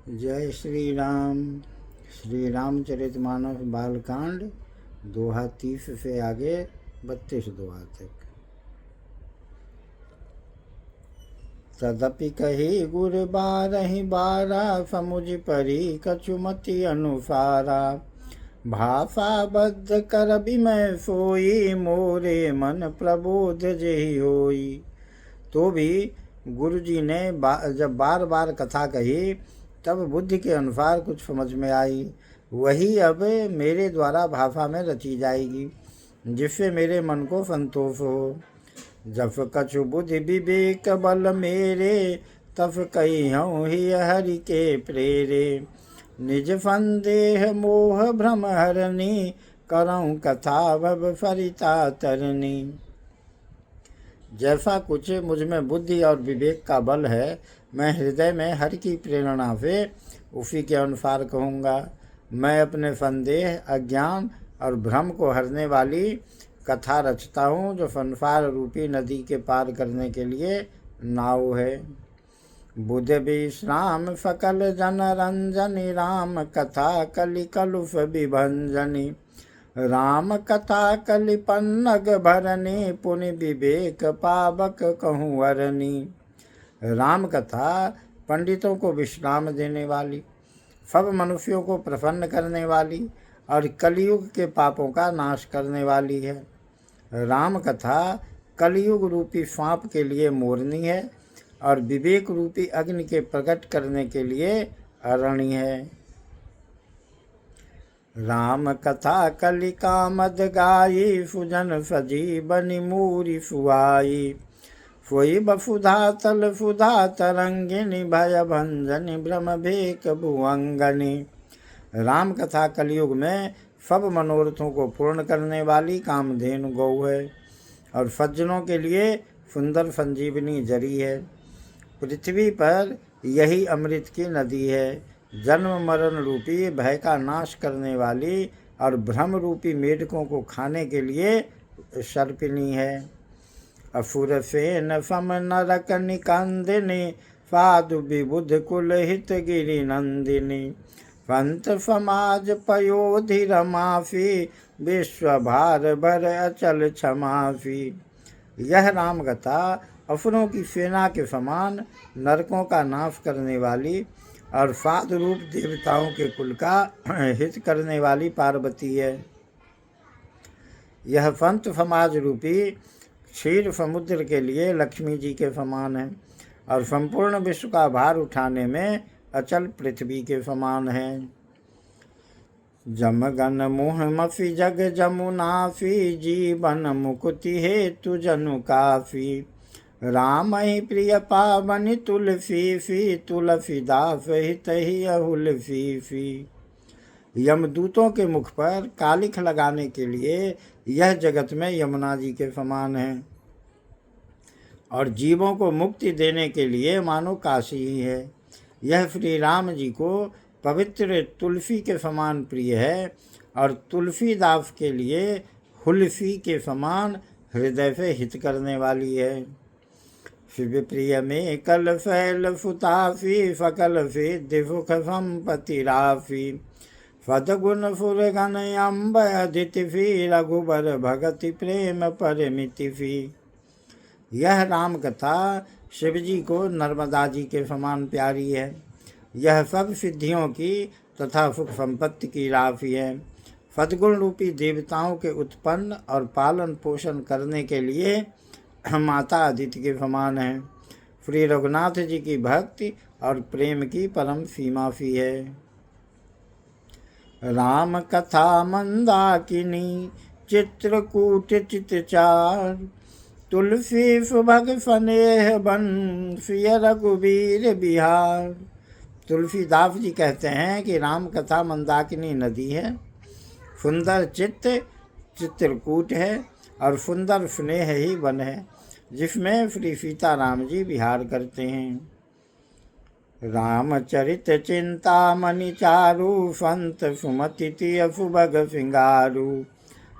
जय श्री राम। श्री रामचरितमानस बालकांड दोहा 30 से आगे 32 दोहा तक। तदपि कही गुर बारहि बारा, समुझ परी कछुमति अनुसारा। भाषा बद्ध कर बिमय सोई, मोरे मन प्रबोध जेहि होई। तो भी गुरु जी ने जब बार बार कथा कही तब बुद्धि के अनुसार कुछ समझ में आई, वही अब मेरे द्वारा भाषा में रची जाएगी, जिससे मेरे मन को संतोष हो। जब कछु बुद्धि विवेक बल मेरे, तब कहिहूँ ही हरि के प्रेरे। निज संदेह मोह भ्रम हरनी, करऊँ कथा भव सरिता तरनी। जैसा कुछ मुझ में बुद्धि और विवेक का बल है, मैं हृदय में हरि की प्रेरणा से उसी के अनुसार कहूँगा। मैं अपने संदेह, अज्ञान और भ्रम को हरने वाली कथा रचता हूँ, जो संसार रूपी नदी के पार करने के लिए नाव है। बुध विश्राम सकल जन रंजनी, राम कथा कलि कलुष विभंजनी। राम कथा कलि पन्नग भरनी, पुनि विवेक पावक कहूँ वरनी। राम कथा पंडितों को विश्राम देने वाली, सब मनुष्यों को प्रसन्न करने वाली और कलयुग के पापों का नाश करने वाली है। राम कथा कलयुग रूपी सांप के लिए मोरनी है और विवेक रूपी अग्नि के प्रकट करने के लिए अरणी है। राम कथा कलि कामद गाई, सुजन सजीवनि मूरि सुहाई। सोई बसुधा तल सुधा तरंगिनी, भय भंजनी भ्रम भेक भुअंगनी। राम कथा कलयुग में सब मनोरथों को पूर्ण करने वाली कामधेनु गौ है और सज्जनों के लिए सुंदर संजीवनी जरी है। पृथ्वी पर यही अमृत की नदी है, जन्म मरण रूपी भय का नाश करने वाली और भ्रम रूपी मेढकों को खाने के लिए सर्पिनी है। असुर सेन सम नरक निकंदिनी, साधु विबुध कुल हित गिरि नंदिनी। संत समाज पयोधि रमाफी, विश्व भार भर अचल क्षमाफी। यह राम कथा असुरों की सेना के समान नरकों का नाश करने वाली और साधु रूप देवताओं के कुल का हित करने वाली पार्वती है। यह संत समाज रूपी क्षीर समुद्र के लिए लक्ष्मी जी के समान है और संपूर्ण विश्व का भार उठाने में अचल पृथ्वी के समान है। जमगन मुह मफी जग जमुनाफी, जीवन मुकुति हेतु जनु काफी। राम ही प्रिय पावनि तुलसी फी, तुलसी दास हित ही अहुल फी। यमदूतों के मुख पर कालिख लगाने के लिए यह जगत में यमुना जी के समान है और जीवों को मुक्ति देने के लिए मानो काशी ही है। यह श्री राम जी को पवित्र तुलसी के समान प्रिय है और तुलसीदास के लिए हुल्फी के समान हृदय से हित करने वाली है। शिव प्रिय में कल फैल फुताफी, सकल सिद्धि सुख संपत्ति राफी। सदगुण सुरगन अम्ब अदिति फी, रघुबर भगति प्रेम परमिति फी। यह राम कथा शिव जी को नर्मदा जी के समान प्यारी है। यह सब सिद्धियों की तथा सुख संपत्ति की राशि है। सद्गुण रूपी देवताओं के उत्पन्न और पालन पोषण करने के लिए माता अदिति के समान है। श्री रघुनाथ जी की भक्ति और प्रेम की परम सीमा सी है। राम कथा मंदाकिनी, चित्रकूट चितचार। तुलसी सुभग स्नेह बन, सिय रघुबीर बिहार। तुलसीदास जी कहते हैं कि राम कथा मंदाकिनी नदी है, सुंदर चित्रकूट है और सुंदर स्नेह ही वन है, जिसमें श्री सीताराम जी विहार करते हैं। रामचरित चिंतामणि चारु, संत सुमति तिय सुभग सिंगारू।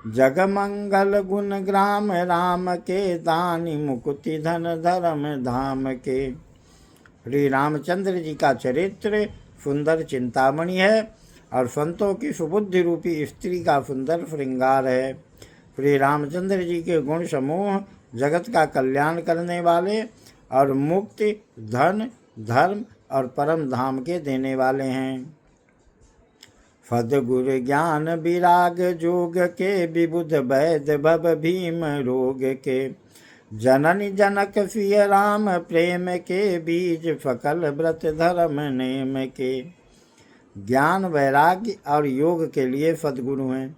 जग मंगल गुण ग्राम राम के, दानी मुकुति धन धर्म धाम के। श्री रामचंद्र जी का चरित्र सुंदर चिंतामणि है और संतों की सुबुद्धि रूपी स्त्री का सुंदर श्रृंगार है। श्री रामचंद्र जी के गुण समूह जगत का कल्याण करने वाले और मुक्ति, धन, धर्म और परम धाम के देने वाले हैं। सद्गुर ज्ञान विराग जोग के, विबुध वैद्य भव भीम रोग के, जननी जनक सिय राम प्रेम के, बीज सकल व्रत धर्म नेम के। ज्ञान, वैराग्य और योग के लिए सद्गुरु हैं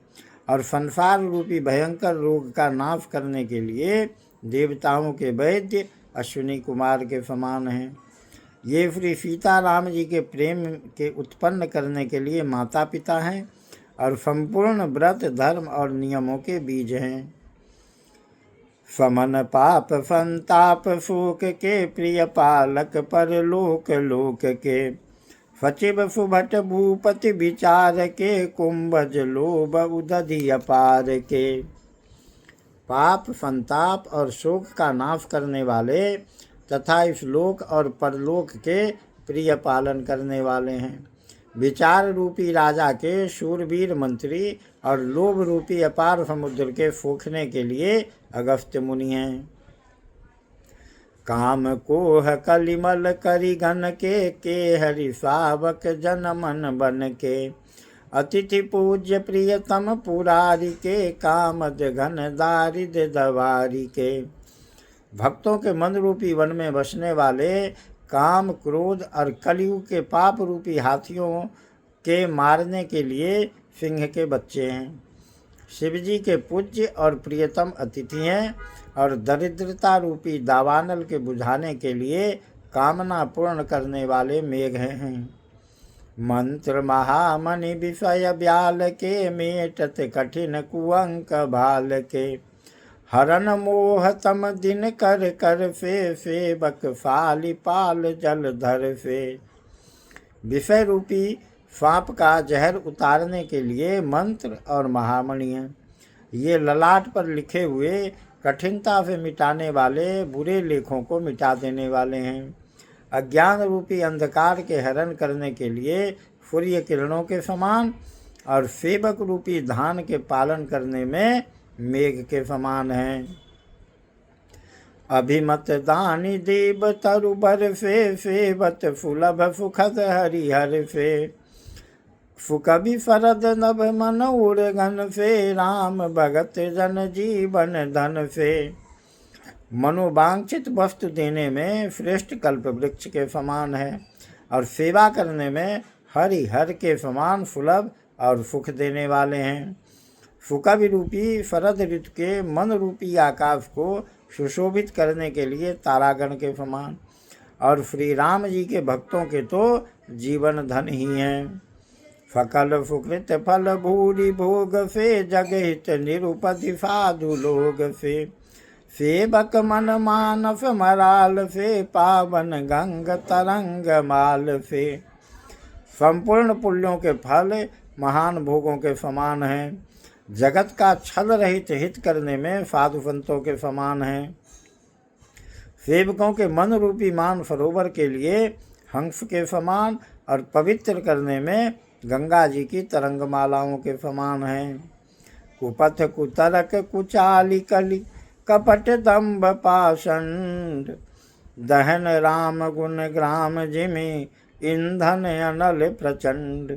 और संसार रूपी भयंकर रोग का नाश करने के लिए देवताओं के वैद्य अश्विनी कुमार के समान हैं। ये श्री सीताराम जी के प्रेम के उत्पन्न करने के लिए माता पिता हैं और संपूर्ण व्रत, धर्म और नियमों के बीज हैं। समन पाप संताप शोक के, प्रिय पालक पर लोक लोक के, सचिव सुभट भूपति विचार के, कुंभज लोभ उदधि अपार के। पाप, संताप और शोक का नाश करने वाले तथा इस लोक और परलोक के प्रिय पालन करने वाले हैं। विचार रूपी राजा के शूरवीर मंत्री और लोभ रूपी अपार समुद्र के सोखने के लिए अगस्त्य मुनि हैं। काम कोह कलिमल करि घन के हरि सावक जन मन बन के, अतिथि पूज्य प्रियतम पुरारी के, कामद घन दारिद दवारी के। भक्तों के मन रूपी वन में बसने वाले काम, क्रोध और कलयुग के पाप रूपी हाथियों के मारने के लिए सिंह के बच्चे हैं। शिव जी के पूज्य और प्रियतम अतिथि हैं और दरिद्रता रूपी दावानल के बुझाने के लिए कामना पूर्ण करने वाले मेघ हैं। मंत्र महामणि विषय ब्याल के, मेटत कठिन कुअंक भाल के, हरन मोह तम दिन कर कर फे, सेवक फाली पाल जल धर फे। विषय रूपी सांप का जहर उतारने के लिए मंत्र और महामणि हैं। ये ललाट पर लिखे हुए कठिनता से मिटाने वाले बुरे लेखों को मिटा देने वाले हैं। अज्ञान रूपी अंधकार के हरण करने के लिए सूर्य किरणों के समान और सेवक रूपी धान के पालन करने में मेघ के समान हैं। अभिमत दानी देव तरुबर फे, सेवत सुलभ सुखद हरिहर फे, सुकवि शरद नभ मन उड़गन से, राम भगत जन जीवन धन से। मनोवांछित वस्तु देने में श्रेष्ठ कल्प वृक्ष के समान है और सेवा करने में हरिहर के समान सुलभ और सुख देने वाले हैं। सुकवि रूपी शरद ऋतु के मन रूपी आकाश को सुशोभित करने के लिए तारागण के समान और श्री राम जी के भक्तों के तो जीवन धन ही हैं। सकल सुकृत फल भूरि भोग से, जगहित निरुपति साधु लोग से, सेवक मन मानस मराल से, पावन गंग तरंग माल से। संपूर्ण पुण्यों के फल महान भोगों के समान हैं। जगत का छल रहित हित करने में साधु संतों के समान हैं। सेवकों के मन रूपी मान सरोवर के लिए हंस के समान और पवित्र करने में गंगा जी की तरंगमालाओं के समान हैं। कुपथ कुतरक कुचाली कली, कपट दम्भ पाषंड, दहन राम गुण ग्राम जिमि, ईंधन अनल प्रचंड।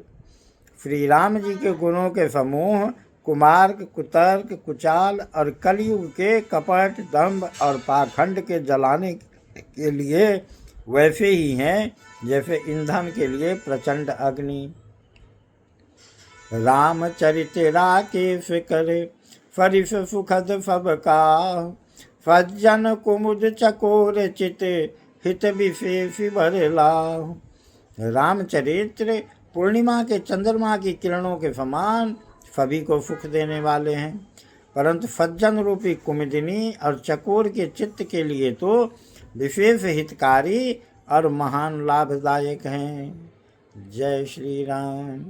श्री राम जी के गुणों के समूह कुमार्ग, कुतर्क, कुचाल और कलयुग के कपट, दंभ और पाखंड के जलाने के लिए वैसे ही हैं जैसे ईंधन के लिए प्रचंड अग्नि। रामचरित राकेश करे, फरिस सुखद सबका, सज्जन कुमुद चकोर चित, हित विशेष बरला। रामचरित्र पूर्णिमा के चंद्रमा की किरणों के समान सभी को सुख देने वाले हैं, परंतु सज्जन रूपी कुमुदिनी और चकोर के चित्त के लिए तो विशेष हितकारी और महान लाभदायक हैं। जय श्री राम।